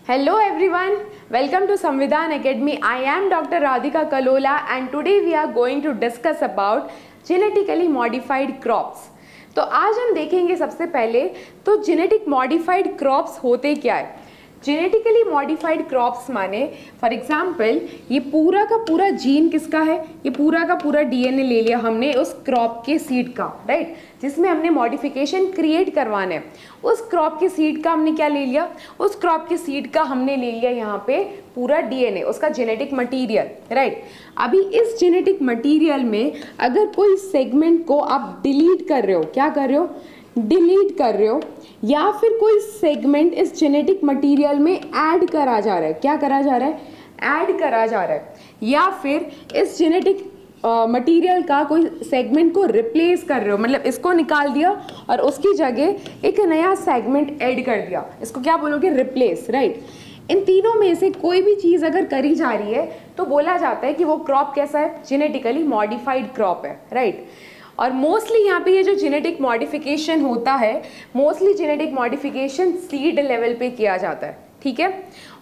Hello everyone, welcome to Samvidhan Academy. I am Dr. Radhika Kalola and today we are going to discuss about genetically modified crops. तो आज हम देखेंगे सबसे पहले तो genetic modified crops होते क्या है। जेनेटिकली मॉडिफाइड क्रॉप्स माने फॉर एग्जांपल ये पूरा का पूरा जीन किसका है, ये पूरा का पूरा डीएनए ले लिया हमने उस क्रॉप के सीड का, राइट, जिसमें हमने मॉडिफिकेशन क्रिएट करवाना है। उस क्रॉप के सीड का हमने क्या ले लिया, उस क्रॉप के सीड का हमने ले लिया यहाँ पे पूरा डीएनए, उसका जेनेटिक मटीरियल, राइट। अभी इस जेनेटिक मटीरियल में अगर कोई सेगमेंट को आप डिलीट कर रहे हो, क्या कर रहे हो, डिलीट कर रहे हो, या फिर कोई सेगमेंट इस जेनेटिक मटेरियल में ऐड करा जा रहा है, क्या करा जा रहा है, ऐड करा जा रहा है, या फिर इस जेनेटिक मटेरियल का कोई सेगमेंट को रिप्लेस कर रहे हो, मतलब इसको निकाल दिया और उसकी जगह एक नया सेगमेंट ऐड कर दिया, इसको क्या बोलोगे, रिप्लेस, राइट। इन तीनों में से कोई भी चीज़ अगर करी जा रही है तो बोला जाता है कि वो क्रॉप कैसा है, जेनेटिकली मॉडिफाइड क्रॉप है, राइट। और मोस्टली यहाँ पे ये जो जेनेटिक मॉडिफिकेशन होता है, mostly genetic modification seed level पे किया जाता है, ठीक है।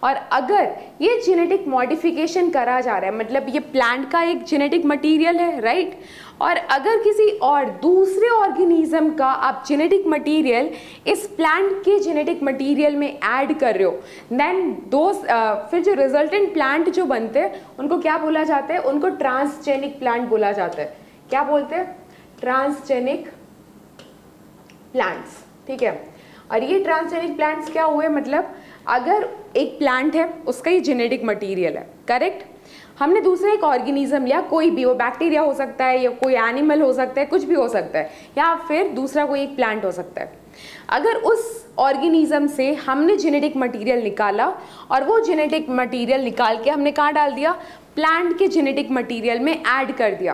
और अगर ये जेनेटिक मॉडिफिकेशन करा जा रहा है, मतलब ये प्लांट का एक जेनेटिक मटेरियल है, राइट, और अगर किसी और दूसरे ऑर्गेनिज्म का आप जेनेटिक मटेरियल इस प्लांट के जेनेटिक मटेरियल में ऐड कर रहे हो, देन फिर जो रिजल्टेंट प्लांट जो बनते हैं उनको क्या बोला जाता है, उनको ट्रांसजेनिक प्लांट बोला जाता है। क्या बोलते हैं, ट्रांसजेनिक प्लांट्स, ठीक है। और ये ट्रांसजेनिक प्लांट्स क्या हुए, मतलब अगर एक प्लांट है उसका ये जेनेटिक मटेरियल है, करेक्ट, हमने दूसरा एक ऑर्गेनिज्म लिया, कोई भी, वो बैक्टीरिया हो सकता है या कोई एनिमल हो सकता है, कुछ भी हो सकता है, या फिर दूसरा कोई एक प्लांट हो सकता है। अगर उस ऑर्गेनिज्म से हमने जेनेटिक मटेरियल निकाला और वो जेनेटिक मटेरियल निकाल के हमने कहाँ डाल दिया, प्लांट के जेनेटिक मटेरियल में ऐड कर दिया,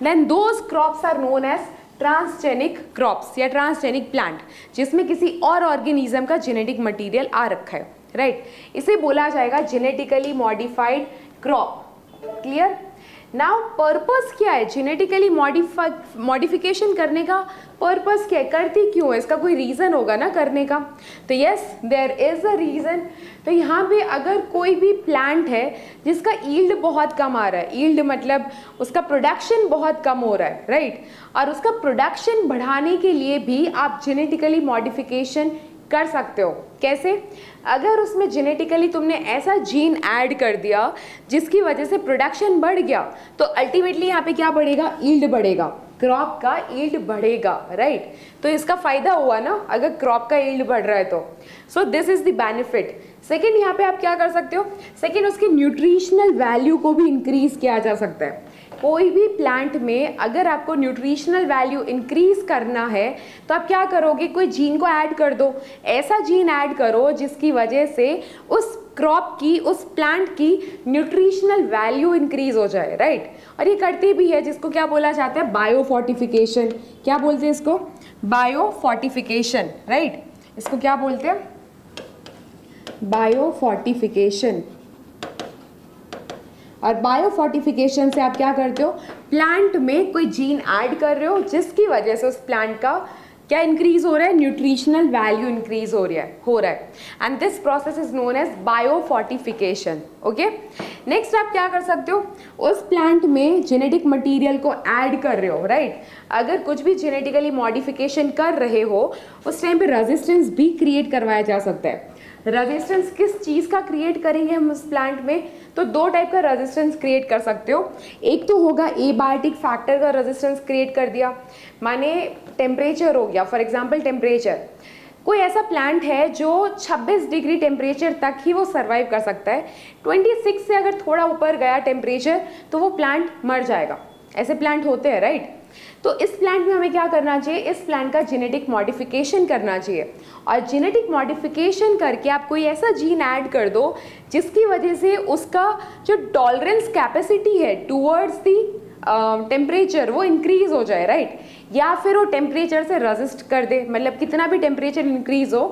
then those crops are known as transgenic crops या ट्रांसजेनिक प्लांट, जिसमें किसी और ऑर्गेनिज्म का जेनेटिक मटेरियल आ रखा है, राइट। इसे बोला जाएगा genetically modified crop. Clear. Now purpose क्या है, जेनेटिकली मॉडिफिकेशन करने का पर्पस क्या है, करती क्यों है, इसका कोई रीज़न होगा ना करने का। तो yes, there is a reason. तो यहाँ पे अगर कोई भी प्लांट है जिसका ईल्ड बहुत कम आ रहा है, ईल्ड मतलब उसका प्रोडक्शन बहुत कम हो रहा है, राइट, और उसका प्रोडक्शन बढ़ाने के लिए भी आप जेनेटिकली मॉडिफिकेशन कर सकते हो। कैसे, अगर उसमें जेनेटिकली तुमने ऐसा जीन ऐड कर दिया जिसकी वजह से प्रोडक्शन बढ़ गया, तो अल्टीमेटली यहाँ पे क्या बढ़ेगा, ईल्ड बढ़ेगा, क्रॉप का ईल्ड बढ़ेगा, राइट। तो इसका फायदा हुआ ना अगर क्रॉप का ईल्ड बढ़ रहा है तो। So this is the benefit. Second, यहाँ पे आप क्या कर सकते हो, सेकेंड उसकी न्यूट्रिशनल वैल्यू को भी इंक्रीज किया जा सकता है। कोई भी प्लांट में अगर आपको न्यूट्रिशनल वैल्यू इंक्रीज करना है तो आप क्या करोगे, कोई जीन को ऐड कर दो, ऐसा जीन ऐड करो जिसकी वजह से उस क्रॉप की, उस प्लांट की न्यूट्रिशनल वैल्यू इंक्रीज हो जाए, राइट। और ये करती भी है, जिसको क्या बोला जाता है, बायोफोर्टिफिकेशन। क्या बोलते हैं इसको, बायोफोर्टिफिकेशन, राइट, इसको क्या बोलते हैं, बायोफोर्टिफिकेशन। और बायोफोर्टिफिकेशन से आप क्या करते हो, प्लांट में कोई जीन ऐड कर रहे हो जिसकी वजह से उस प्लांट का क्या इंक्रीज हो रहा है, न्यूट्रिशनल वैल्यू इंक्रीज हो रहा है, and this process is known as biofortification. Okay, next आप क्या कर सकते हो, उस प्लांट में जेनेटिक मटेरियल को ऐड कर रहे हो, राइट। अगर कुछ भी जेनेटिकली मॉडिफिकेशन कर रहे हो उस टाइम पे रेजिस्टेंस भी क्रिएट करवाया जा सकता है। रेजिस्टेंस किस चीज़ का क्रिएट करेंगे हम उस प्लांट में, तो दो टाइप का रेजिस्टेंस क्रिएट कर सकते हो। एक तो होगा एबायोटिक फैक्टर का रेजिस्टेंस क्रिएट कर दिया, माने टेम्परेचर हो गया, फॉर एग्जांपल टेम्परेचर, कोई ऐसा प्लांट है जो 26 डिग्री टेम्परेचर तक ही वो सर्वाइव कर सकता है, 26 से अगर थोड़ा ऊपर गया टेम्परेचर तो वो प्लांट मर जाएगा, ऐसे प्लांट होते हैं, राइट। तो इस प्लांट में हमें क्या करना चाहिए, इस प्लांट का जेनेटिक मॉडिफिकेशन करना चाहिए, और जेनेटिक मॉडिफिकेशन करके आप कोई ऐसा जीन ऐड कर दो जिसकी वजह से उसका जो टॉलरेंस कैपेसिटी है टूवर्ड्स दी टेम्परेचर वो इंक्रीज हो जाए, राइट, या फिर वो टेम्परेचर से रेजिस्ट कर दे, मतलब कितना भी टेम्परेचर इंक्रीज हो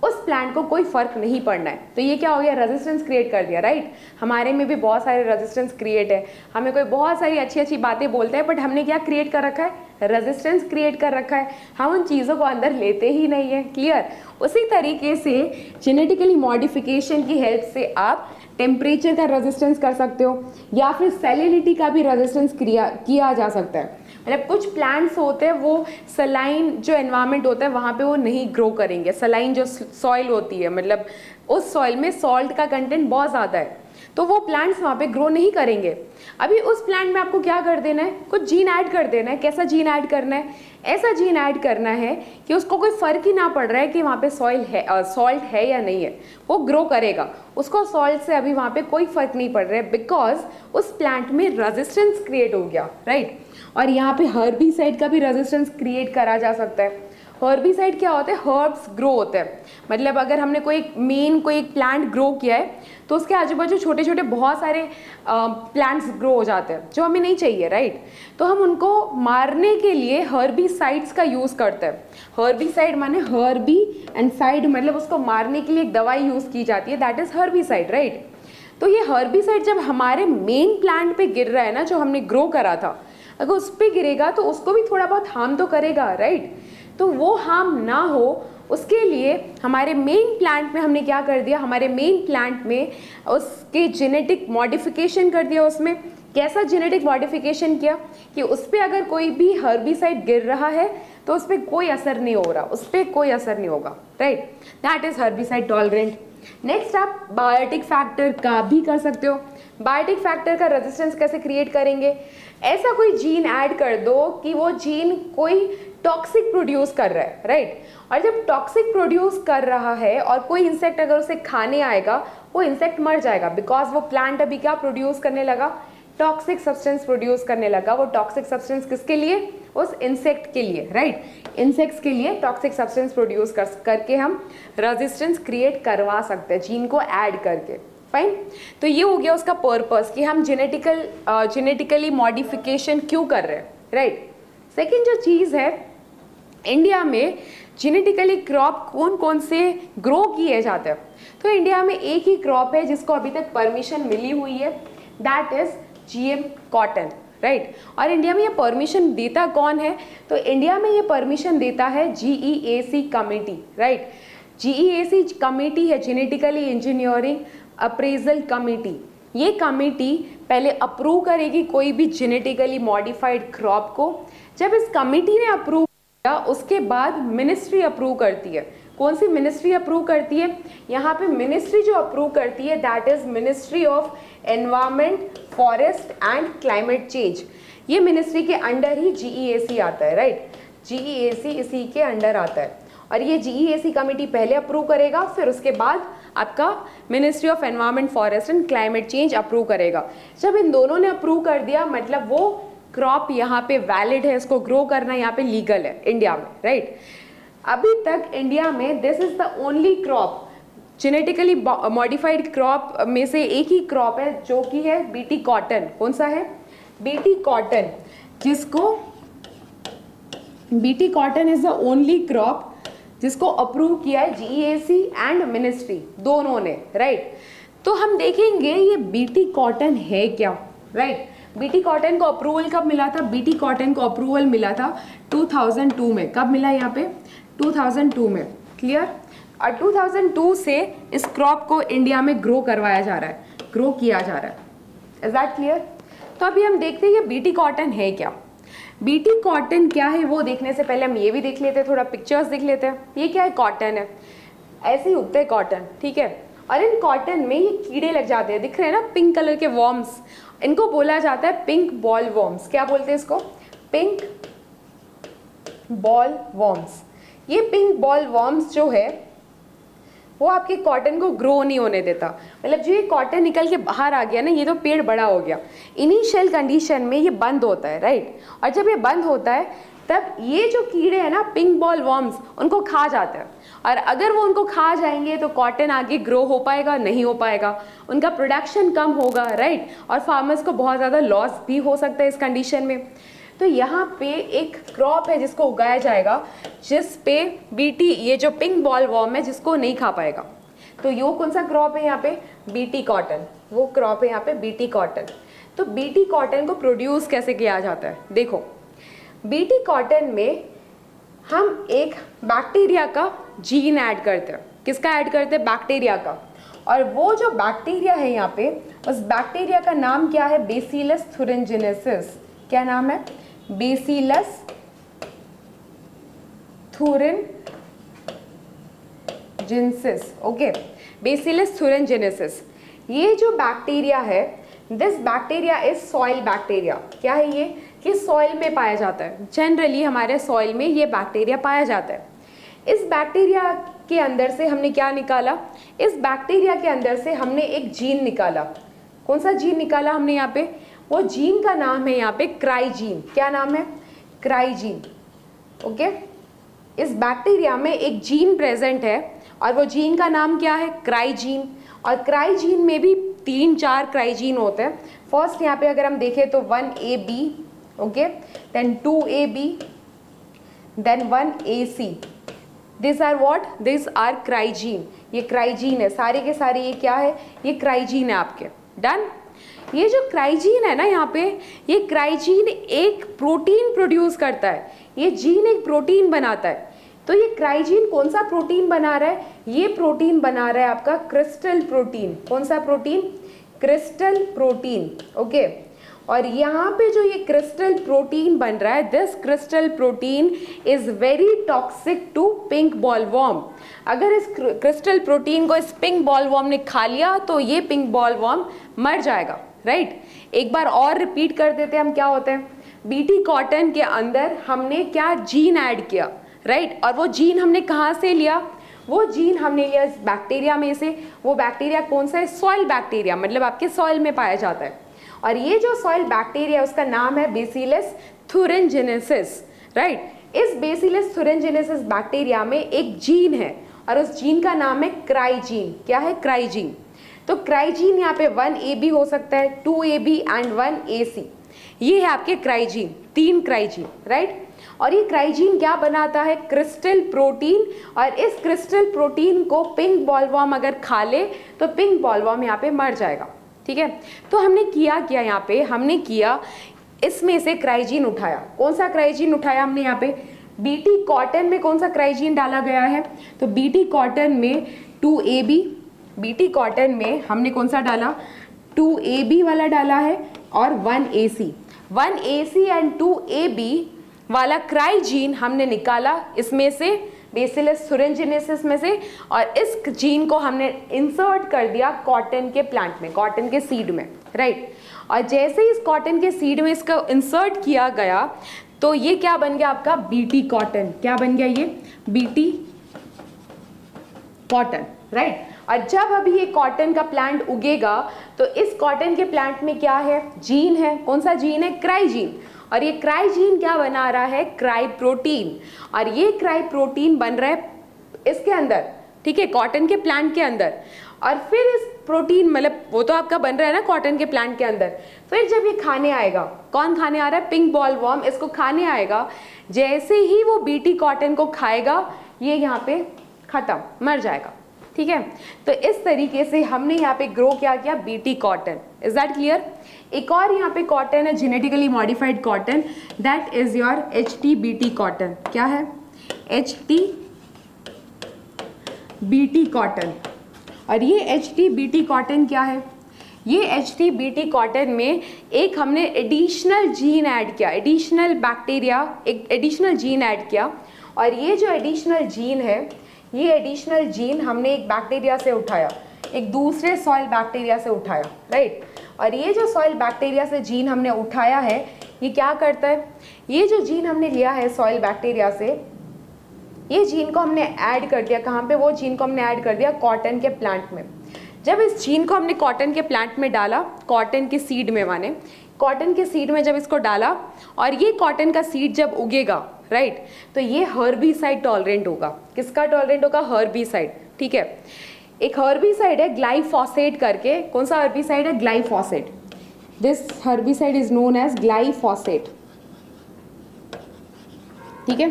उस प्लांट को कोई फर्क नहीं पड़ना है। तो ये क्या हो गया, रेजिस्टेंस क्रिएट कर दिया, राइट। हमारे में भी बहुत सारे रेजिस्टेंस क्रिएट है, हमें कोई बहुत सारी अच्छी अच्छी बातें बोलता है, बट हमने क्या क्रिएट कर रखा है, रेजिस्टेंस क्रिएट कर रखा है, हम उन चीज़ों को अंदर लेते ही नहीं है। क्लियर? उसी तरीके से जेनेटिकली मॉडिफिकेशन की हेल्प से आप टेम्परेचर का रेजिस्टेंस कर सकते हो, या फिर सैलिनिटी का भी रेजिस्टेंस किया जा सकता है। मतलब कुछ प्लांट्स होते हैं वो सलाइन जो एनवायरनमेंट होता है वहाँ पे वो नहीं ग्रो करेंगे। सलाइन जो सॉइल होती है, मतलब उस सॉइल में सॉल्ट का कंटेंट बहुत ज़्यादा है, तो वो प्लांट्स वहाँ पे ग्रो नहीं करेंगे। अभी उस प्लांट में आपको क्या कर देना है, कुछ जीन ऐड कर देना है। कैसा जीन ऐड करना है? ऐसा जीन ऐड करना है कि उसको कोई फर्क ही ना पड़ रहा है कि वहाँ पे सॉइल है, सॉल्ट है या नहीं है, वो ग्रो करेगा। उसको सॉल्ट से अभी वहाँ पे कोई फर्क नहीं पड़ रहा है, बिकॉज उस प्लांट में रेजिस्टेंस क्रिएट हो गया, राइट। और यहाँ पे हर्बिसाइड का भी रेजिस्टेंस क्रिएट करा जा सकता है। हर्बिसाइड क्या होता है? हर्ब्स ग्रो होते हैं, मतलब अगर हमने कोई एक प्लांट ग्रो किया है तो उसके आजू बाजू छोटे छोटे बहुत सारे प्लांट्स ग्रो हो जाते हैं जो हमें नहीं चाहिए, राइट। तो हम उनको मारने के लिए हर्बिसाइड्स का यूज़ करते हैं। हर्बिसाइड माने हर्बी एंड साइड, मतलब उसको मारने के लिए एक दवाई यूज़ की जाती है, दैट इज़ हर्बिसाइड, राइट। तो ये हर्बिसाइड जब हमारे मेन प्लांट पे गिर रहा है ना, जो हमने ग्रो करा था, अगर उस पर गिरेगा तो उसको भी थोड़ा बहुत हार्म तो करेगा, राइट। तो वो हार्म ना हो उसके लिए हमारे मेन प्लांट में हमने क्या कर दिया, हमारे मेन प्लांट में उसके जेनेटिक मॉडिफिकेशन कर दिया। उसमें कैसा जेनेटिक मॉडिफिकेशन किया कि उस पर अगर कोई भी हर्बिसाइड गिर रहा है तो उस पर कोई असर नहीं हो रहा, उस पर कोई असर नहीं होगा, right. That is herbicide tolerant. Next आप बायोटिक फैक्टर का भी कर सकते हो। बायोटिक फैक्टर का रेजिस्टेंस कैसे क्रिएट करेंगे? ऐसा कोई जीन ऐड कर दो कि वो जीन कोई टॉक्सिक प्रोड्यूस कर रहा है, राइट। और जब टॉक्सिक प्रोड्यूस कर रहा है और कोई इंसेक्ट अगर उसे खाने आएगा, वो इंसेक्ट मर जाएगा, बिकॉज वो प्लांट अभी क्या प्रोड्यूस करने लगा, टॉक्सिक सब्सटेंस प्रोड्यूस करने लगा। वो टॉक्सिक सब्सटेंस किसके लिए? उस इंसेक्ट के लिए, राइट। इंसेक्ट्स के लिए टॉक्सिक सब्सटेंस प्रोड्यूस करके हम रेजिस्टेंस क्रिएट करवा सकते हैं जीन को ऐड करके, फाइन। तो ये हो गया उसका पर्पस कि हम जेनेटिकली मॉडिफिकेशन क्यों कर रहे हैं, राइट। सेकेंड जो चीज़ है, इंडिया में जेनेटिकली क्रॉप कौन कौन से ग्रो किए जाते हैं? तो इंडिया में एक ही क्रॉप है जिसको अभी तक परमिशन मिली हुई है, that is GM cotton, right. और इंडिया में ये परमिशन देता कौन है? तो इंडिया में ये परमिशन देता है GEAC committee, right. GEAC committee है जेनेटिकली इंजीनियरिंग अप्रेजल कमेटी। ये कमेटी पहले अप्रूव करेगी कोई भी जेनेटिकली मॉडिफाइड क्रॉप को। जब इस कमेटी ने अप्रूव किया उसके बाद मिनिस्ट्री अप्रूव करती है। कौन सी मिनिस्ट्री अप्रूव करती है? यहाँ पे मिनिस्ट्री जो अप्रूव करती है that is ministry of environment, forest and climate change. ये मिनिस्ट्री के अंडर ही GEAC आता है, राइट। GEAC इसी के अंडर आता है। और ये GEAC कमेटी पहले अप्रूव करेगा, फिर उसके बाद आपका ministry of environment, forest and climate change approve करेगा। जब इन दोनों ने अप्रूव कर दिया, मतलब वो क्रॉप यहाँ पे वैलिड है, इसको ग्रो करना यहाँ पे लीगल है इंडिया में, राइट। अभी तक इंडिया में this is the only crop, genetically modified crop में से एक ही क्रॉप है जो कि है BT कॉटन। कौन सा है? BT कॉटन, जिसको BT cotton is the only crop जिसको अप्रूव किया है GEAC एंड मिनिस्ट्री दोनों ने, राइट। तो हम देखेंगे ये BT कॉटन है क्या, राइट। BT कॉटन को अप्रूवल कब मिला था? BT कॉटन को अप्रूवल मिला था 2002 में। कब मिला? यहाँ पे 2002 में, क्लियर। और 2002 से इस क्रॉप को इंडिया में ग्रो करवाया जा रहा है, ग्रो किया जा रहा है। Is that clear? तो अभी हम देखते हैं ये BT कॉटन है क्या। BT कॉटन क्या है वो देखने से पहले हम ये भी देख लेते हैं, थोड़ा पिक्चर्स देख लेते हैं। ये क्या है? कॉटन है, ऐसे ही उगते हैं कॉटन, ठीक है। और इन कॉटन में ये कीड़े लग जाते हैं, दिख रहे हैं ना, पिंक कलर के वॉर्म्स। इनको बोला जाता है पिंक बॉल वॉर्म्स। क्या बोलते हैं इसको? Pink ball worms. ये पिंक बॉल वॉर्म्स जो है वो आपके कॉटन को ग्रो नहीं होने देता। मतलब जो ये कॉटन निकल के बाहर आ गया ना, ये तो पेड़ बड़ा हो गया, इनिशियल कंडीशन में ये बंद होता है, राइट। और जब ये बंद होता है तब ये जो कीड़े हैं ना, पिंक बॉल वॉर्म्स, उनको खा जाते हैं। और अगर वो उनको खा जाएंगे तो कॉटन आगे ग्रो हो पाएगा? नहीं हो पाएगा, उनका प्रोडक्शन कम होगा, राइट। और फार्मर्स को बहुत ज़्यादा लॉस भी हो सकता है इस कंडीशन में। तो यहाँ पे एक क्रॉप है जिसको उगाया जाएगा जिस पे BT, ये जो पिंक बॉल वॉर्म है, जिसको नहीं खा पाएगा। तो ये कौन सा क्रॉप है यहाँ पे? BT कॉटन, वो क्रॉप है यहाँ पे BT कॉटन। तो BT कॉटन को प्रोड्यूस कैसे किया जाता है? देखो, बीटी कॉटन में हम एक बैक्टीरिया का जीन ऐड करते हैं। किसका ऐड करते हैं? बैक्टीरिया का। और वो जो बैक्टीरिया है यहाँ पे, उस बैक्टीरिया का नाम क्या है? Bacillus thuringiensis. क्या नाम है? Bacillus thuringiensis. Okay, bacillus thuringiensis. ये जो बैक्टीरिया है, this bacteria is soil bacteria. क्या है ये? कि सॉइल में पाया जाता है। जनरली हमारे सॉइल में ये बैक्टीरिया पाया जाता है। इस बैक्टीरिया के अंदर से हमने क्या निकाला? इस बैक्टीरिया के अंदर से हमने एक जीन निकाला। कौन सा जीन निकाला हमने यहाँ पे? वो जीन का नाम है यहाँ पे क्राइजीन। क्या नाम है? क्राइजीन। ओके, इस बैक्टीरिया में एक जीन प्रेजेंट है और वो जीन का नाम क्या है? क्राइजीन। और क्राइजीन में भी 3-4 क्राइजीन होते हैं। फर्स्ट यहाँ पे अगर हम देखें तो 1AB, okay, then 2AB, then 1AC। This are what? This are cry gene. ये क्राइजीन है, सारे के सारे ये क्या है? ये क्राइजीन है आपके। डन। ये जो क्राइजीन है ना यहाँ पे, ये क्राइजीन एक प्रोटीन प्रोड्यूस करता है। ये जीन एक प्रोटीन बनाता है। तो ये क्राइजीन कौन सा प्रोटीन बना रहा है? ये प्रोटीन बना रहा है आपका क्रिस्टल प्रोटीन। कौन सा प्रोटीन? Crystal protein. ओके, और यहाँ पे जो ये क्रिस्टल प्रोटीन बन रहा है, this crystal protein is very toxic to pink bollworm. अगर इस क्रिस्टल प्रोटीन को इस पिंक बॉलवर्म ने खा लिया तो ये पिंक बॉलवर्म मर जाएगा। राइट, एक बार और रिपीट कर देते हैं हम क्या होते हैं। बीटी कॉटन के अंदर हमने क्या जीन ऐड किया, राइट, और वो जीन हमने कहाँ से लिया? वो जीन हमने लिया इस बैक्टीरिया में से। वो बैक्टीरिया कौन सा है? सॉइल बैक्टीरिया, मतलब आपके सॉइल में पाया जाता है। और ये जो सॉइल बैक्टीरिया उसका नाम है बेसिलस थुरिनजेनेसिस। राइट, इस बेसिलस थुरिनजेनेसिस बैक्टीरिया में एक जीन है और उस जीन का नाम है क्राइजीन। क्या है? क्राइजीन। तो क्राइजीन यहाँ पे 1AB हो सकता है, 2AB एंड 1AC। ये है आपके क्राइजीन, 3 क्राइजीन। राइट, और ये क्राइजीन क्या बनाता है? Crystal protein. और इस क्रिस्टल प्रोटीन को पिंक बॉलवर्म अगर खा ले तो पिंक बॉलवर्म यहाँ पे मर जाएगा। ठीक है, तो हमने किया यहाँ पे, हमने किया इसमें से क्राइजीन उठाया। कौन सा क्राइजीन उठाया हमने यहाँ पे? बीटी कॉटन में कौन सा क्राइजीन डाला गया है? तो बीटी कॉटन में 2AB, बीटी कॉटन में हमने कौन सा डाला? 2AB वाला डाला है और 1AC। 1AC एंड 2AB वाला क्राइजीन हमने निकाला इसमें से, बेसिलस थुरिनजेनेसिस में से, और इस जीन को हमने इंसर्ट कर दिया कॉटन के प्लांट में, कॉटन के सीड में। राइट, और जैसे ही इस कॉटन के सीड में इसका इंसर्ट किया गया तो ये क्या बन गया आपका? BT cotton. क्या बन गया? ये बीटी कॉटन। राइट, और जब अभी ये कॉटन का प्लांट उगेगा तो इस कॉटन के प्लांट में क्या है? जीन है। कौन सा जीन है? क्राइजीन। और ये क्राइजीन क्या बना रहा है? Cry protein. और ये क्राई प्रोटीन बन रहा है इसके अंदर, ठीक है, कॉटन के प्लांट के अंदर। और फिर इस प्रोटीन, मतलब वो तो आपका बन रहा है ना कॉटन के प्लांट के अंदर, फिर जब ये खाने आएगा, कौन खाने आ रहा है? पिंक बॉलवर्म इसको खाने आएगा। जैसे ही वो बीटी कॉटन को खाएगा ये यहाँ पे खत्म, मर जाएगा। ठीक है, तो इस तरीके से हमने यहाँ पे ग्रो क्या किया? BT cotton. Is that clear? एक और यहाँ पे कॉटन है, genetically modified cotton, that is your HT BT cotton. क्या है? HT BT cotton. और ये HT बीटी कॉटन क्या है? ये HT बीटी कॉटन में एक हमने एडिशनल जीन ऐड किया, एडिशनल बैक्टीरिया, एक एडिशनल जीन ऐड किया। और ये जो एडिशनल जीन है, ये एडिशनल जीन हमने एक बैक्टीरिया से उठाया, एक दूसरे सॉइल बैक्टीरिया से उठाया। राइट, और ये जो सॉइल बैक्टीरिया से जीन हमने उठाया है, ये क्या करता है? ये जो जीन हमने लिया है सॉइल बैक्टीरिया से, ये जीन को हमने ऐड कर दिया। कहाँ पे? वो जीन को हमने ऐड कर दिया कॉटन के प्लांट में। जब इस जीन को हमने कॉटन के प्लांट में डाला, कॉटन के सीड में, माने कॉटन के सीड में जब इसको डाला, और ये कॉटन का सीड जब उगेगा, राइट, तो ये हर्बिसाइड टॉलरेंट होगा। किसका टॉलरेंट होगा? हर्बिसाइड। ठीक है, एक हर्बिसाइड है ग्लाइफोसेट करके। कौन सा हर्बिसाइड है? Glyphosate. This herbicide is known as glyphosate. ठीक है,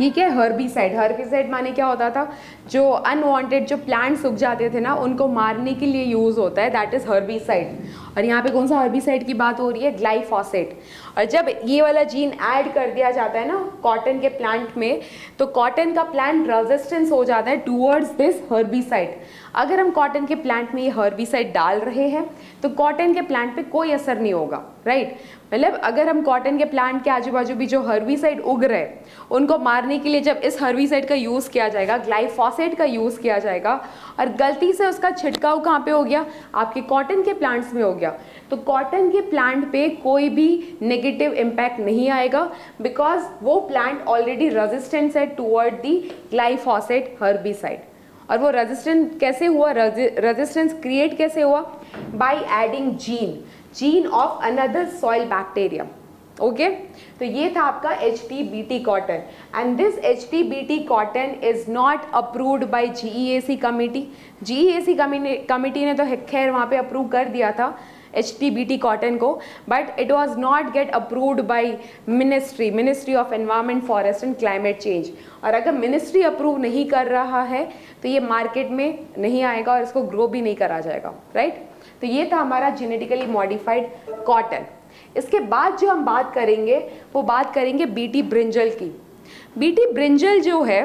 ये क्या है? हर्बिसाइड। हर्बिसाइड माने क्या होता था? जो अनवांटेड जो प्लांट्स उग जाते थे ना, उनको मारने के लिए यूज होता है, दैट इज हर्बिसाइड। और यहाँ पे कौन सा हर्बिसाइड की बात हो रही है? ग्लाइफोसेट। और जब ये वाला जीन ऐड कर दिया जाता है ना कॉटन के प्लांट में, तो कॉटन का प्लांट रेजिस्टेंस हो जाता है टूवर्ड्स दिस हर्बिसाइड। अगर हम कॉटन के प्लांट में ये हर्बिसाइड डाल रहे हैं तो कॉटन के प्लांट पे कोई असर नहीं होगा, राइट। मतलब अगर हम कॉटन के प्लांट के आजू बाजू भी जो हर्बिसाइड उग रहे हैं उनको मारने के लिए जब इस हर्बिसाइड का यूज़ किया जाएगा, ग्लाइफोसेट का यूज़ किया जाएगा, और गलती से उसका छिड़काव कहाँ पे हो गया, आपके कॉटन के प्लांट्स में हो गया, तो कॉटन के प्लांट पे कोई भी नेगेटिव इम्पैक्ट नहीं आएगा, बिकॉज वो प्लांट ऑलरेडी रेजिस्टेंस है टूवर्ड दी ग्लाइफोसेट हर्बिसाइड। और वो रेजिस्टेंस कैसे हुआ, रेजिस्टेंस क्रिएट कैसे हुआ, by adding gene of another soil bacteria. Okay, तो ये था आपका HTBT cotton, and this HTBT cotton is not approved by GEAC committee. GEAC committee ने तो खैर वहाँ पे अप्रूव कर दिया था HTBT कॉटन को, but it was not get approved by ministry of environment, forest and climate change. और अगर मिनिस्ट्री अप्रूव नहीं कर रहा है तो ये मार्केट में नहीं आएगा और इसको ग्रो भी नहीं करा जाएगा, राइट। तो ये था हमारा जेनेटिकली मॉडिफाइड कॉटन। इसके बाद जो हम बात करेंगे वो बात करेंगे बीटी ब्रिंजल की। बीटी ब्रिंजल जो है,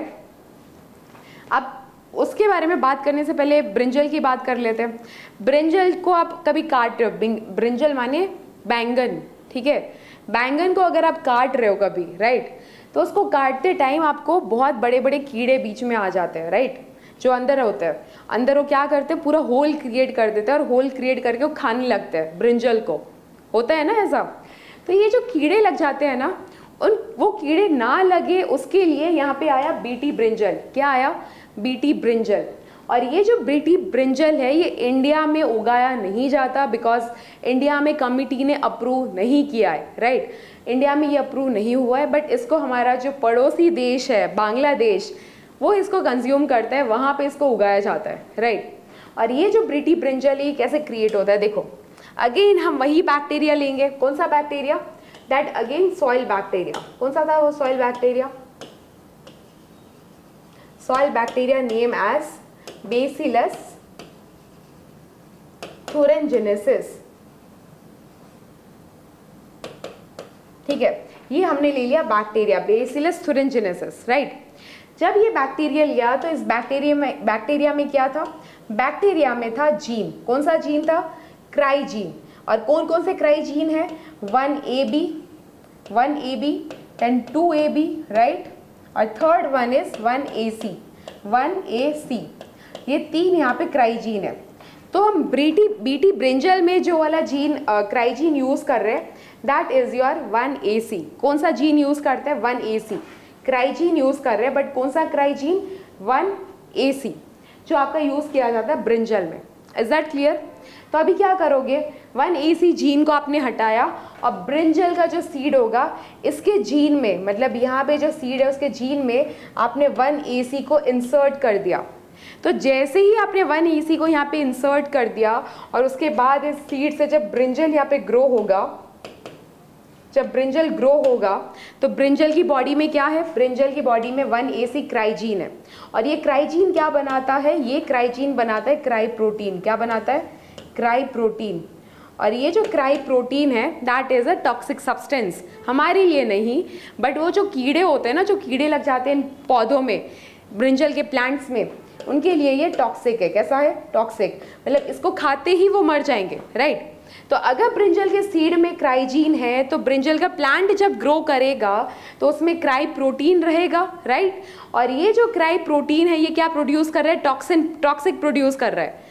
अब उसके बारे में बात करने से पहले ब्रिंजल की बात कर लेते हैं। ब्रिंजल को आप कभी काट रहे हो, ब्रिंजल माने बैंगन, ठीक है। बैंगन को अगर आप काट रहे हो कभी, राइट, तो उसको काटते टाइम आपको बहुत बड़े बड़े कीड़े बीच में आ जाते हैं, राइट, जो अंदर होते हैं। अंदर वो क्या करते हैं, पूरा होल क्रिएट कर देते हैं और होल क्रिएट करके वो खाने लगते हैं ब्रिंजल को, होता है ना ऐसा। तो ये जो कीड़े लग जाते हैं ना, वो कीड़े ना लगे उसके लिए यहाँ पे आया बीटी ब्रिंजल। क्या आया, बीटी ब्रिंजल। और ये जो बीटी ब्रिंजल है ये इंडिया में उगाया नहीं जाता, बिकॉज इंडिया में कमिटी ने अप्रूव नहीं किया है, राइट। इंडिया में ये अप्रूव नहीं हुआ है, बट इसको हमारा जो पड़ोसी देश है बांग्लादेश, वो इसको कंज्यूम करता है, वहाँ पे इसको उगाया जाता है, राइट। और ये जो बीटी ब्रिंजल ये कैसे क्रिएट होता है, देखो अगेन हम वही बैक्टीरिया लेंगे। कौन सा bacteria, that again soil bacteria. कौन सा था वो soil bacteria, soil bacteria name as bacillus thuringiensis, ठीक है। ये हमने ले लिया बैक्टीरिया बेसिलस thuringiensis, राइट। जब ये बैक्टीरिया लिया तो इस बैक्टीरिया में क्या था, बैक्टीरिया में था जीन। कौन सा जीन था, क्राई जीन। और कौन कौन से क्राई जीन है, 1AB then 2AB, राइट, और थर्ड वन इज 1AC। ये तीन यहाँ पे क्राई जीन है। तो हम बीटी ब्रिंजल में जो वाला जीन क्राई जीन यूज कर रहे हैं दैट इज योर 1AC। कौन सा जीन यूज करते हैं, 1AC क्राई जीन यूज कर रहे हैं, बट कौन सा क्राई जीन, 1AC जो आपका यूज किया जाता है ब्रिंजल में। Is that clear. तो अभी क्या करोगे, 1AC जीन को आपने हटाया और ब्रिंजल का जो सीड होगा इसके जीन में, मतलब यहाँ पे जो सीड है उसके जीन में आपने 1AC को इंसर्ट कर दिया। तो जैसे ही आपने 1AC को यहाँ पे इंसर्ट कर दिया और उसके बाद इस सीड से जब ब्रिंजल यहाँ पे ग्रो होगा, जब ब्रिंजल ग्रो होगा तो ब्रिंजल की बॉडी में क्या है, ब्रिंजल की बॉडी में 1AC क्राइजीन है। और ये क्राइजीन क्या बनाता है, ये क्राइजीन बनाता है क्राई प्रोटीन। क्या बनाता है, क्राई प्रोटीन। और ये जो क्राई प्रोटीन है that is a toxic substance, हमारे लिए नहीं बट वो जो कीड़े होते हैं ना, जो कीड़े लग जाते हैं इन पौधों में, ब्रिंजल के प्लांट्स में, उनके लिए ये टॉक्सिक है। कैसा है, टॉक्सिक, मतलब इसको खाते ही वो मर जाएंगे, राइट। तो अगर ब्रिंजल के सीड में क्राइजीन है तो ब्रिंजल का प्लांट जब ग्रो करेगा तो उसमें क्राई प्रोटीन रहेगा, राइट। और ये जो क्राई प्रोटीन है ये क्या प्रोड्यूस कर रहा है, टॉक्सिक प्रोड्यूस कर रहा है,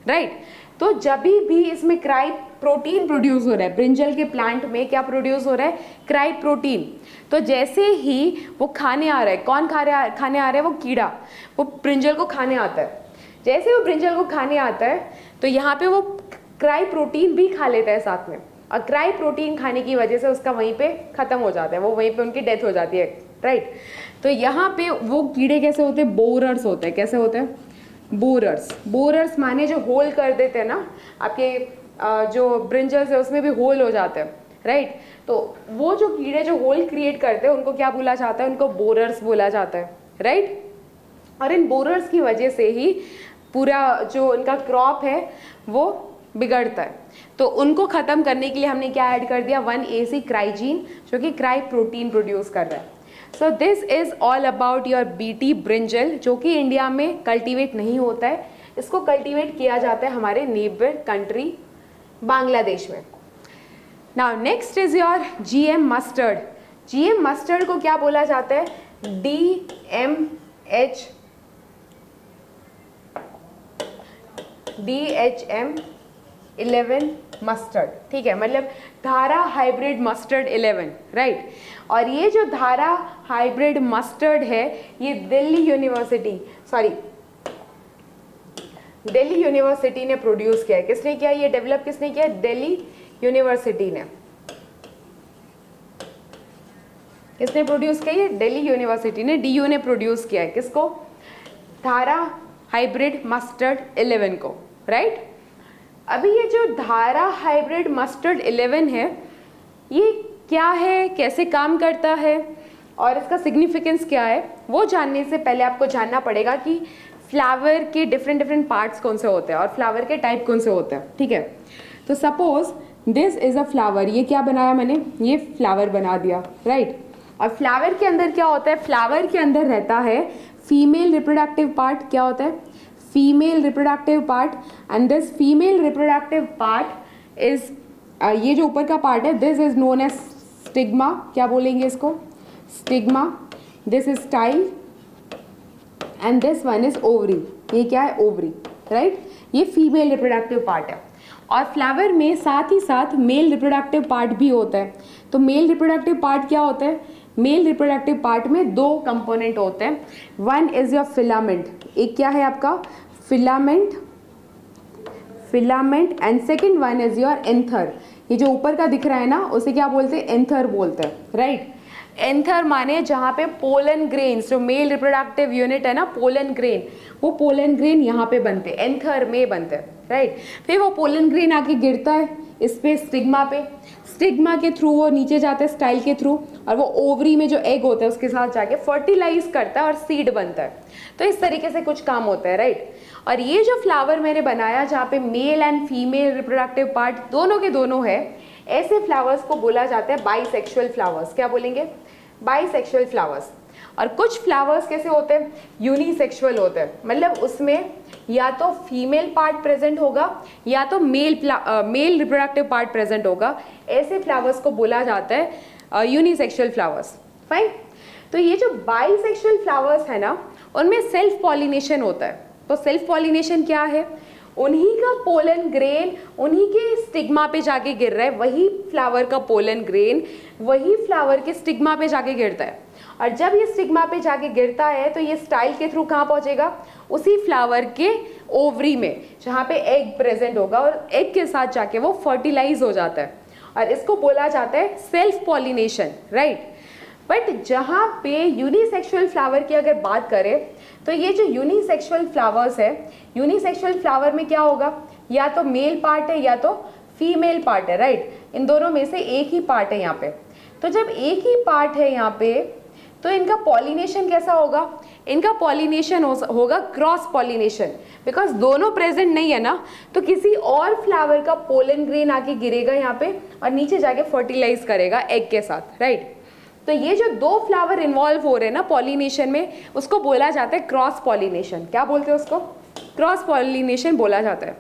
राइट। तो जब भी इसमें क्राई प्रोटीन प्रोड्यूस हो रहा है, ब्रिंजल के प्लांट में क्या प्रोड्यूस हो रहा है, क्राई प्रोटीन। तो जैसे ही वो खाने आ रहा है, कौन खाने आ रहा है, वो कीड़ा, वो ब्रिंजल को खाने आता है। जैसे वो ब्रिंजल को खाने आता है तो यहाँ पे वो क्राई प्रोटीन भी खा लेता है साथ में, और क्राई प्रोटीन खाने की वजह से उसका वहीं पे खत्म हो जाता है, वो वहीं पे उनकी डेथ हो जाती है, राइट। तो यहाँ पे वो कीड़े कैसे होते हैं, बोरर्स होते हैं। कैसे होते हैं, बोरर्स माने जो होल कर देते हैं ना, आपके जो ब्रिंजल्स है उसमें भी होल हो जाते हैं, राइट। तो वो जो कीड़े जो होल क्रिएट करते हैं उनको क्या बोला जाता है, उनको बोरर्स बोला जाता है, राइट। और इन बोरर्स की वजह से ही पूरा जो इनका क्रॉप है वो बिगड़ता है, तो उनको ख़त्म करने के लिए हमने क्या ऐड कर दिया, 1-AC क्राइजीन, जो कि क्राई प्रोटीन प्रोड्यूस कर रहा है। So this is all about your BT brinjal, जो कि इंडिया में कल्टीवेट नहीं होता है, इसको कल्टीवेट किया जाता है हमारे नेबर कंट्री बांग्लादेश में। Now next is your GM mustard. GM mustard को क्या बोला जाता है, DHM11 मस्टर्ड, ठीक है, मतलब धारा हाइब्रिड मस्टर्ड 11, राइट। और ये जो धारा हाइब्रिड मस्टर्ड है ये दिल्ली यूनिवर्सिटी ने प्रोड्यूस किया है। किसने किया, ये डेवलप किसने किया, दिल्ली यूनिवर्सिटी ने। किसने प्रोड्यूस किया, ये दिल्ली यूनिवर्सिटी ने, DU ने प्रोड्यूस किया है। किसको, धारा हाइब्रिड मस्टर्ड 11 को, राइट। अभी ये जो धारा हाइब्रिड मस्टर्ड 11 है ये क्या है, कैसे काम करता है और इसका सिग्निफिकेंस क्या है, वो जानने से पहले आपको जानना पड़ेगा कि फ्लावर के डिफरेंट पार्ट्स कौन से होते हैं और फ्लावर के टाइप कौन से होते हैं, ठीक है। तो suppose this is a flower, ये क्या बनाया मैंने, ये फ्लावर बना दिया, राइट। और फ्लावर के अंदर क्या होता है, फ्लावर के अंदर रहता है फीमेल रिप्रोडक्टिव पार्ट। क्या होता है, female reproductive part, and this female reproductive part is, ये जो ऊपर का पार्ट है, this is known as stigma. क्या बोलेंगे इसको, stigma. This is style and this one is ovary. ये क्या है, ओवरी, राइट। ये फीमेल रिप्रोडक्टिव पार्ट है। और फ्लावर में साथ ही साथ मेल रिप्रोडक्टिव पार्ट भी होता है। तो मेल रिप्रोडक्टिव पार्ट क्या होता है, मेल रिप्रोडक्टिव पार्ट में दो कंपोनेंट होते हैं। वन इज योर फिलामेंट, एक क्या है आपका filament and second one is your anther. ये जो ऊपर का दिख रहा है ना, उसे क्या बोलते हैं, एंथर बोलते हैं, राइट। एंथर माने जहाँ पे पोलन ग्रेन्स, जो मेल रिप्रोडक्टिव यूनिट है ना, पोलन ग्रेन, वो पोलन ग्रेन यहाँ पे बनते हैं, एंथर में बनते हैं, राइट। फिर वो पोलन ग्रेन आके गिरता है इस पे, स्टिग्मा पे, स्टिग्मा के थ्रू वो नीचे जाता है स्टाइल के थ्रू, और वो ओवरी में जो एग होता है उसके साथ जाके फर्टिलाइज करता है और सीड बनता है। तो इस तरीके से कुछ काम होता है, राइट। और ये जो फ्लावर मैंने बनाया जहाँ पे mail and female reproductive part दोनों के दोनों है, ऐसे फ्लावर्स को बोला जाता है बाइसेक्सुअल फ्लावर्स। क्या बोलेंगे, बाइसेक्सुअल फ्लावर्स। और कुछ फ्लावर्स कैसे होते हैं, यूनिसेक्सुअल होते हैं, मतलब उसमें या तो फीमेल पार्ट प्रेजेंट होगा या तो मेल रिप्रोडक्टिव पार्ट प्रेजेंट होगा। ऐसे फ्लावर्स को बोला जाता है यूनिसेक्सुअल फ्लावर्स, फाइन। तो ये जो बाइसेक्सुअल फ्लावर्स है ना, उनमें सेल्फ पॉलिनेशन होता है। तो सेल्फ पॉलिनेशन क्या है, उन्हीं का पोलन ग्रेन उन्हीं के स्टिग्मा पे जाके गिर रहा है, वही फ्लावर का पोलन ग्रेन वही फ्लावर के स्टिग्मा पे जाके गिरता है। और जब ये स्टिग्मा पे जाके गिरता है तो ये स्टाइल के थ्रू कहाँ पहुँचेगा, उसी फ्लावर के ओवरी में, जहाँ पे एग प्रेजेंट होगा, और एग के साथ जाके वो फर्टिलाइज हो जाता है, और इसको बोला जाता है सेल्फ पॉलिनेशन, राइट। बट जहाँ पे यूनिसेक्सुअल फ्लावर की अगर बात करें, तो ये जो यूनिसेक्सुअल फ्लावर्स है, यूनिसेक्सुअल फ्लावर में क्या होगा, या तो मेल पार्ट है या तो फीमेल पार्ट है, राइट। इन दोनों में से एक ही पार्ट है यहाँ पे। तो जब एक ही पार्ट है यहाँ पे, तो इनका पॉलिनेशन कैसा होगा, इनका पॉलिनेशन होगा क्रॉस पॉलिनेशन, बिकॉज दोनों प्रेजेंट नहीं है ना, तो किसी और फ्लावर का पोलन ग्रेन आके गिरेगा यहाँ पे और नीचे जाके फर्टिलाइज करेगा एग के साथ, राइट। तो ये जो दो फ्लावर इन्वॉल्व हो रहे हैं ना पॉलिनेशन में, उसको बोला जाता है क्रॉस पॉलिनेशन। क्या बोलते हैं उसको, क्रॉस पॉलिनेशन बोला जाता है।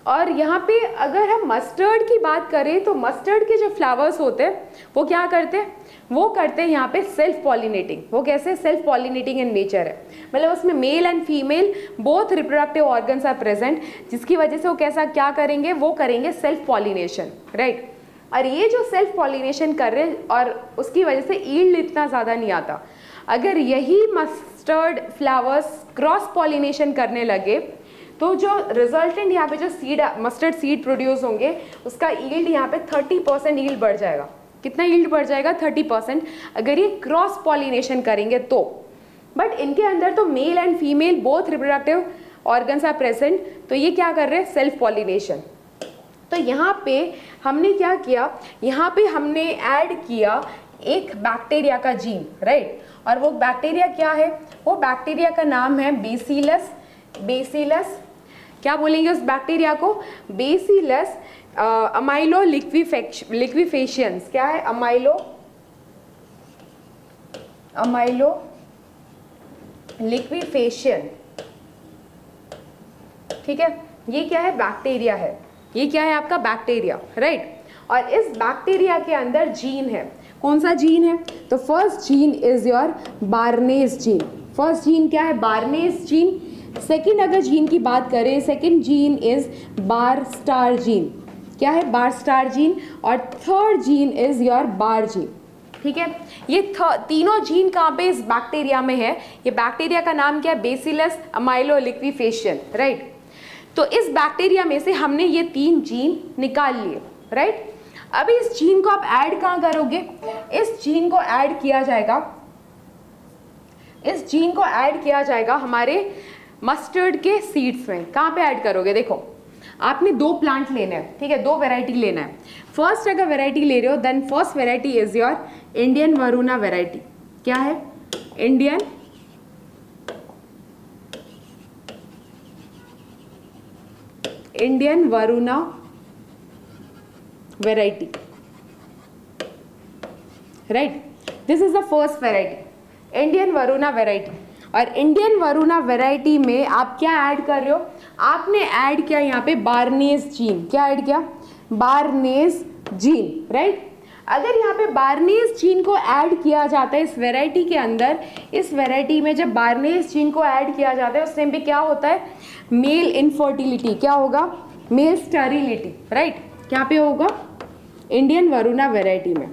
और यहाँ पे अगर हम मस्टर्ड की बात करें, तो मस्टर्ड के जो फ्लावर्स होते हैं वो क्या करते हैं, वो करते हैं यहाँ पे सेल्फ पॉलिनेटिंग। वो कैसे, सेल्फ पॉलिनेटिंग इन नेचर है, मतलब उसमें male and female both reproductive organs are present, जिसकी वजह से वो कैसा क्या करेंगे, वो करेंगे सेल्फ पॉलिनेशन, राइट। और ये जो सेल्फ पॉलिनेशन कर रहे हैं, और उसकी वजह से ईल्ड इतना ज़्यादा नहीं आता। अगर यही मस्टर्ड फ्लावर्स क्रॉस पॉलिनेशन करने लगे, तो जो रिजल्टेंट यहाँ पे जो सीड, मस्टर्ड सीड प्रोड्यूस होंगे, उसका ईल्ड यहाँ पे 30% ईल्ड बढ़ जाएगा। कितना ईल्ड बढ़ जाएगा, 30%, अगर ये क्रॉस पॉलिनेशन करेंगे तो। बट इनके अंदर तो male and female both reproductive organs are present, तो ये क्या कर रहे हैं, सेल्फ पॉलिनेशन। तो यहाँ पे हमने क्या किया, यहाँ पे हमने ऐड किया एक बैक्टीरिया का जीन, राइट। और वो बैक्टीरिया क्या है, वो बैक्टीरिया का नाम है बेसिलस क्या बोलेंगे उस बैक्टीरिया को? Bacillus amyloliquefaciens. क्या है? अमाइलो लिक्विफेशियन। ठीक है, ये क्या है? बैक्टीरिया है। ये क्या है? आपका बैक्टीरिया, राइट। और इस बैक्टीरिया के अंदर जीन है। कौन सा जीन है? तो first gene is your baldness gene. First gene क्या है? Baldness gene. सेकंड अगर जीन की बात करें, second gene is bar star gene. क्या है? बार स्टार जीन। और third gene is your bar gene. ठीक है, ये तीनों जीन कहाँ पे इस बैक्टीरिया में है? ये बैक्टीरिया का नाम क्या है? Bacillus amyloliquefaciens, right. तो इस बैक्टीरिया में से हमने ये 3 जीन निकाल लिए, राइट। अभी इस जीन को आप ऐड कहाँ करोगे? इस जीन को ऐड किया जाएगा, इस जीन को ऐड किया जाएगा हमारे मस्टर्ड के सीड्स में। कहाँ पे ऐड करोगे? देखो, आपने 2 प्लांट लेने हैं, ठीक है, 2 वेराइटी लेना है। फर्स्ट अगर वेराइटी ले रहे हो, then first variety is your Indian Varuna variety. क्या है? Indian Varuna variety, right. This is the first variety, Indian Varuna variety. और इंडियन वरुणा वेराइटी में आप क्या ऐड कर रहे हो? आपने ऐड किया यहाँ पे बार्नेस जीन। क्या ऐड किया? Baldness gene, right. अगर यहाँ पे बार्नेस जीन को ऐड किया जाता है इस वेराइटी के अंदर, इस वेराइटी में जब बार्नेस जीन को ऐड किया जाता है उस टाइम पे क्या होता है? Male infertility. क्या होगा? Male sterility, right. क्या पे होगा? इंडियन वरुणा वेराइटी में।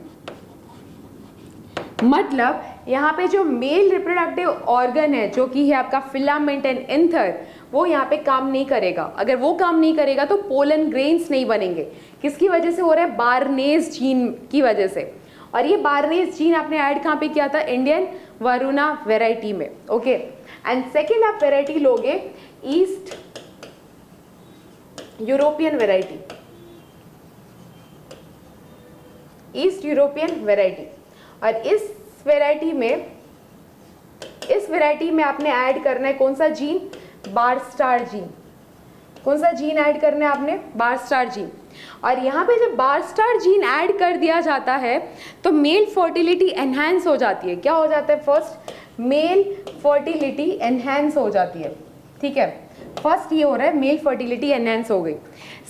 मतलब यहाँ पे जो मेल रिप्रोडक्टिव ऑर्गन है, जो कि है आपका फिलामेंट एंड एंथर, वो यहाँ पे काम नहीं करेगा। अगर वो काम नहीं करेगा तो पोलन ग्रेन्स नहीं बनेंगे। किसकी वजह से हो रहा है? बार्नेस जीन की वजह से। और ये बार्नेस जीन आपने ऐड कहाँ पे किया था? इंडियन वरुणा वेराइटी में, ओके। एंड सेकेंड आप वेराइटी लोगे east European variety, east European variety. और इस वेराइटी में आपने ऐड करना है कौन सा जीन? बार स्टार जीन। कौन सा जीन ऐड करना है आपने? बार स्टार जीन। और यहाँ पे जब बार स्टार जीन ऐड कर दिया जाता है तो मेल फर्टिलिटी एनहांस हो जाती है। क्या हो जाता है? फर्स्ट मेल फर्टिलिटी एनहांस हो जाती है, ठीक है। फर्स्ट ये हो रहा है, मेल फर्टिलिटी एनहांस हो गई।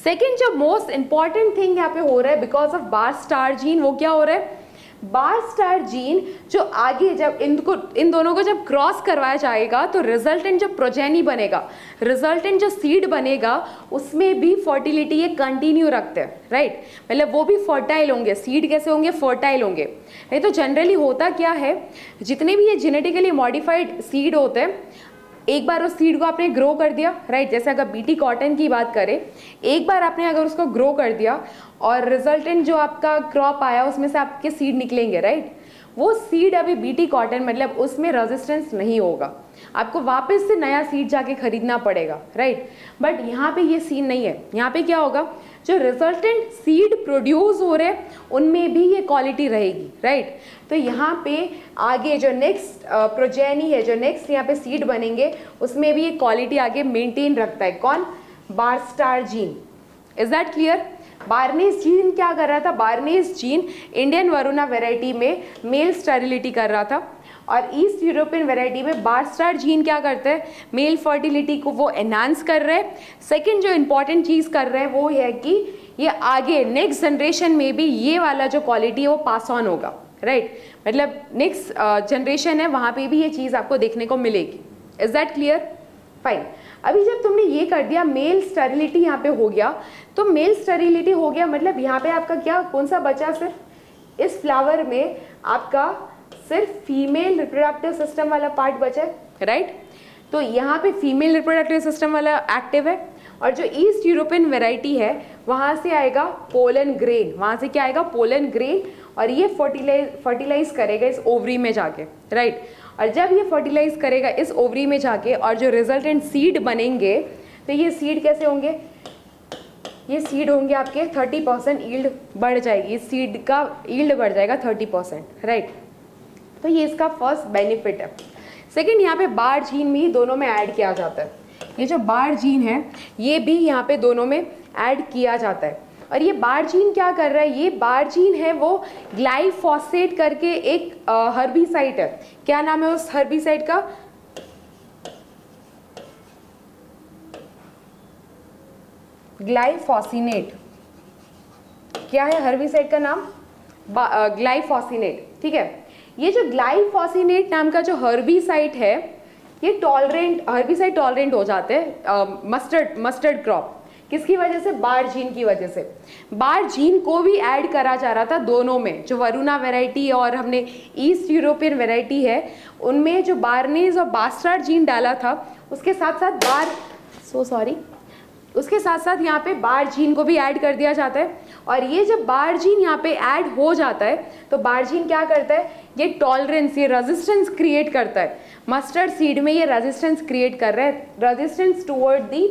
सेकेंड जो मोस्ट इंपॉर्टेंट थिंग यहाँ पे हो रहा है because of bar star gene, वो क्या हो रहा है? बार स्टार जीन जो आगे जब इन दोनों को जब क्रॉस करवाया जाएगा तो रिजल्टेंट जो प्रोजेनी बनेगा, रिजल्टेंट जो सीड बनेगा, उसमें भी फर्टिलिटी ये कंटिन्यू रखते हैं, राइट। मतलब वो भी फर्टाइल होंगे। सीड कैसे होंगे? फर्टाइल होंगे। नहीं तो जनरली होता क्या है, जितने भी ये जेनेटिकली मॉडिफाइड सीड होते हैं, एक बार उस सीड को आपने ग्रो कर दिया, राइट। जैसे अगर बीटी कॉटन की बात करें, एक बार आपने अगर उसको ग्रो कर दिया और रिजल्टेंट जो आपका क्रॉप आया उसमें से आपके सीड निकलेंगे, राइट। वो सीड अभी बीटी कॉटन मतलब उसमें रेजिस्टेंस नहीं होगा, आपको वापस से नया सीड जाके खरीदना पड़ेगा, राइट। बट यहाँ पे ये सीन नहीं है। यहाँ पे क्या होगा? जो रिजल्टेंट सीड प्रोड्यूस हो रहे हैं उनमें भी ये क्वालिटी रहेगी, राइट। तो यहाँ पे आगे जो नेक्स्ट प्रोजेनी है, जो नेक्स्ट यहाँ पे सीड बनेंगे, उसमें भी ये क्वालिटी आगे मेंटेन रखता है। कौन? Barstar gene. Is that clear? Barnase gene क्या कर रहा था? Barnase gene Indian Varuna variety में मेल स्टेरिलिटी कर रहा था और ईस्ट यूरोपियन वेराइटी में बार स्टार जीन क्या करते हैं? मेल फर्टिलिटी को वो एनहांस कर रहे हैं। सेकेंड जो इंपॉर्टेंट चीज़ कर रहे हैं वो है कि ये आगे नेक्स्ट जनरेशन में भी ये वाला जो क्वालिटी है वो पास ऑन होगा, राइट। मतलब नेक्स्ट जनरेशन है वहाँ पे भी ये चीज़ आपको देखने को मिलेगी। Is that clear? फाइन। अभी जब तुमने ये कर दिया, मेल स्टेरिलिटी यहाँ पे हो गया, तो मेल स्टेरिलिटी हो गया मतलब यहाँ पे आपका क्या, कौन सा बचा? सिर्फ इस फ्लावर में आपका सिर्फ फीमेल रिप्रोडक्टिव सिस्टम वाला पार्ट बचा है, राइट। तो यहाँ पे फीमेल रिप्रोडक्टिव सिस्टम वाला एक्टिव है और जो ईस्ट यूरोपियन वेराइटी है वहाँ से आएगा पोलन ग्रेन। वहाँ से क्या आएगा? Pollen grain. और ये फर्टिलाइज करेगा इस ओवरी में जाके, राइट। और जब ये फर्टिलाइज करेगा इस ओवरी में जाके और जो रिजल्टेंट सीड बनेंगे, तो ये सीड कैसे होंगे? ये सीड होंगे आपके 30% ईल्ड बढ़ जाएगी, इस सीड का ईल्ड बढ़ जाएगा 30%, राइट। तो ये इसका फर्स्ट बेनिफिट है। सेकेंड, यहाँ पे बार जीन भी दोनों में ऐड किया जाता है। ये जो बार जीन है ये भी यहाँ पे दोनों में ऐड किया जाता है। और ये बार जीन क्या कर रहा है, ये बार जीन है वो ग्लाइफोसेट करके एक हर्बिसाइड है। क्या नाम है उस हर्बिसाइड का, ग्लाइफोसिनेट। क्या है हर्बिसाइड का नाम, ग्लाइफोसिनेट, ठीक है। ये जो ग्लाइफोसिनेट नाम का जो हर्बिसाइड है ये टॉलरेंट, हर्बिसाइड टॉलरेंट हो जाते हैं मस्टर्ड क्रॉप। किसकी वजह से, बार जीन की वजह से। बार जीन को भी ऐड करा जा रहा था दोनों में, जो वरुणा वैरायटी और हमने ईस्ट यूरोपियन वैरायटी है उनमें जो बार्नेज और बास्टार्ड जीन डाला था उसके साथ साथ उसके साथ साथ यहाँ पे बार जीन को भी ऐड कर दिया जाता है। और ये जब बार जीन यहाँ पे ऐड हो जाता है तो बार जीन क्या करता है, ये टॉलरेंस, ये रेजिस्टेंस क्रिएट करता है। मस्टर्ड सीड में ये रेजिस्टेंस क्रिएट कर रहा है, रेजिस्टेंस टुवर्ड दी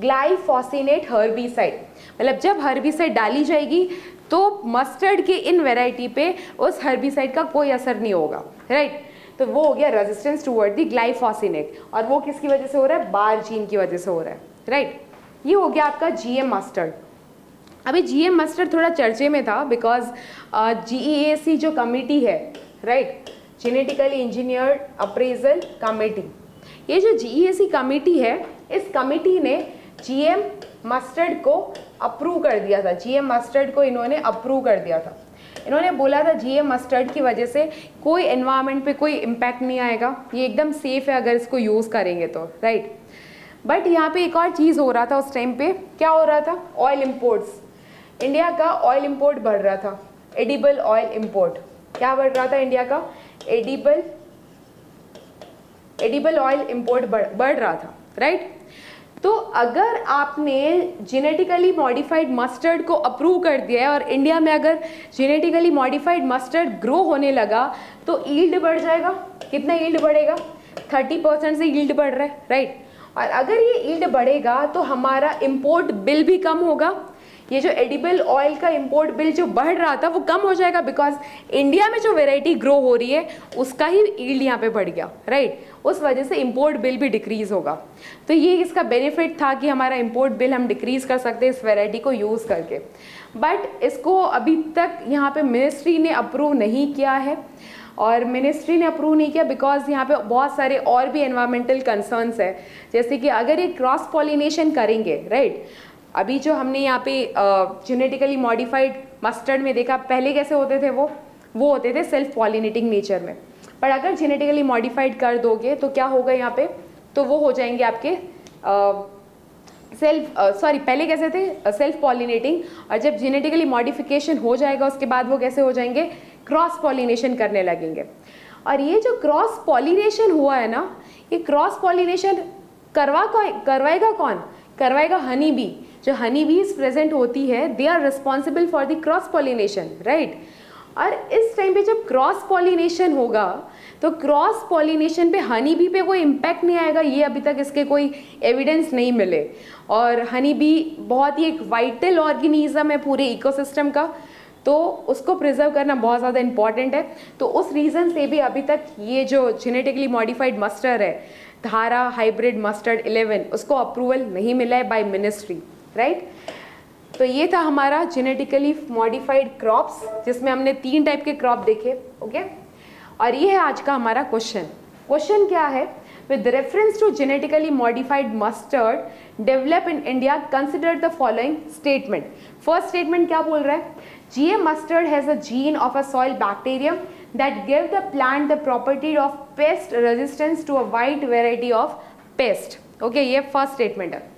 ग्लाइफोसिनेट हर्बिसाइड। मतलब जब हर्बिसाइड डाली जाएगी तो मस्टर्ड के इन वेराइटी पे उस हर्बिसाइड का कोई असर नहीं होगा, राइट। तो वो हो गया रेजिस्टेंस टुवर्ड दी ग्लाइफोसिनेट, और वो किसकी वजह से हो रहा है, बार जीन की वजह से हो रहा है, राइट। ये हो गया आपका जीएम मस्टर्ड। अभी जीएम मस्टर्ड थोड़ा चर्चे में था बिकॉज जीईएसी जो कमिटी है, right, genetically engineered appraisal committee, ये जो जीईएसी कमिटी है इस कमिटी ने जीएम मस्टर्ड को अप्रूव कर दिया था। जीएम मस्टर्ड को इन्होंने अप्रूव कर दिया था। इन्होंने बोला था जीएम मस्टर्ड की वजह से कोई एनवायरनमेंट पे कोई इम्पैक्ट नहीं आएगा, ये एकदम सेफ है अगर इसको यूज़ करेंगे तो, राइट। बट यहाँ पे एक और चीज़ हो रहा था उस टाइम पे, क्या हो रहा था, ऑयल इम्पोर्ट्स। इंडिया का ऑयल इम्पोर्ट बढ़ रहा था, एडिबल ऑयल इम्पोर्ट। क्या बढ़ रहा था इंडिया का, एडिबल ऑयल इम्पोर्ट बढ़ रहा था, राइट। तो अगर आपने जेनेटिकली मॉडिफाइड मस्टर्ड को अप्रूव कर दिया है और इंडिया में अगर जेनेटिकली मॉडिफाइड मस्टर्ड ग्रो होने लगा तो यील्ड बढ़ जाएगा। कितना यील्ड बढ़ेगा, 30% से यील्ड बढ़ रहा है, राइट। और अगर ये यील्ड बढ़ेगा तो हमारा इंपोर्ट बिल भी कम होगा। ये जो एडिबल ऑयल का इंपोर्ट बिल जो बढ़ रहा था वो कम हो जाएगा बिकॉज इंडिया में जो वेराइटी ग्रो हो रही है उसका ही यील्ड यहाँ पे बढ़ गया, राइट। उस वजह से इंपोर्ट बिल भी डिक्रीज होगा। तो ये इसका बेनिफिट था कि हमारा इंपोर्ट बिल हम डिक्रीज कर सकते हैं इस वेराइटी को यूज़ करके। बट इसको अभी तक यहाँ पे मिनिस्ट्री ने अप्रूव नहीं किया है, और मिनिस्ट्री ने अप्रूव नहीं किया बिकॉज यहाँ पे बहुत सारे और भी एनवायरमेंटल कंसर्न्स है। जैसे कि अगर ये क्रॉस पॉलिनेशन करेंगे, राइट, अभी जो हमने यहाँ पे जेनेटिकली मॉडिफाइड मस्टर्ड में देखा, पहले कैसे होते थे वो होते थे सेल्फ पॉलिनेटिंग नेचर में। पर अगर जेनेटिकली मॉडिफाइड कर दोगे तो क्या होगा यहाँ पे, तो वो हो जाएंगे आपके पहले कैसे थे सेल्फ पॉलिनेटिंग, और जब जेनेटिकली मॉडिफिकेशन हो जाएगा उसके बाद वो कैसे हो जाएंगे, क्रॉस पॉलिनेशन करने लगेंगे। और ये जो क्रॉस पॉलिनेशन हुआ है ना, ये क्रॉस पॉलिनेशन करवाएगा कौन, करवाएगा हनी बी। जो हनी बीज प्रेजेंट होती है they are responsible for the cross pollination, right. और इस टाइम पे जब क्रॉस पॉलिनेशन होगा तो क्रॉस पॉलिनेशन पे हनी बी पे कोई इम्पैक्ट नहीं आएगा, ये अभी तक इसके कोई एविडेंस नहीं मिले। और हनी बी बहुत ही एक वाइटल ऑर्गेनिज्म है पूरे इकोसिस्टम का, तो उसको प्रिजर्व करना बहुत ज़्यादा इंपॉर्टेंट है। तो उस रीज़न से भी अभी तक ये जो जेनेटिकली मॉडिफाइड मस्टर्ड है, धारा हाइब्रिड मस्टर्ड 11, उसको अप्रूवल नहीं मिला है बाय मिनिस्ट्री, राइट। तो ये था हमारा जेनेटिकली मॉडिफाइड क्रॉप्स, जिसमें हमने 3 टाइप के क्रॉप देखे, ओके। और ये है आज का हमारा क्वेश्चन क्या है, with reference to genetically modified mustard develop in India, consider the following statement. First statement क्या बोल रहा है, GM mustard has a gene of a soil bacterium that give the plant the property of pest resistance to a wide variety of pest. Okay, ये first statement है।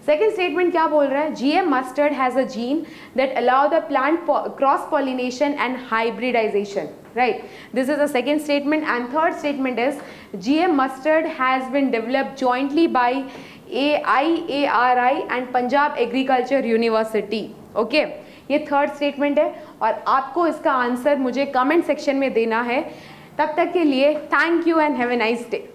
Second statement क्या बोल रहा है, GM mustard has a gene that allow the plant cross pollination and hybridization, right? This is the second statement. And third statement is GM mustard has been developed jointly by IARI and Punjab Agriculture University. Okay, ये third statement है और आपको इसका answer मुझे comment section में देना है। तब तक के लिए thank you and have a nice day.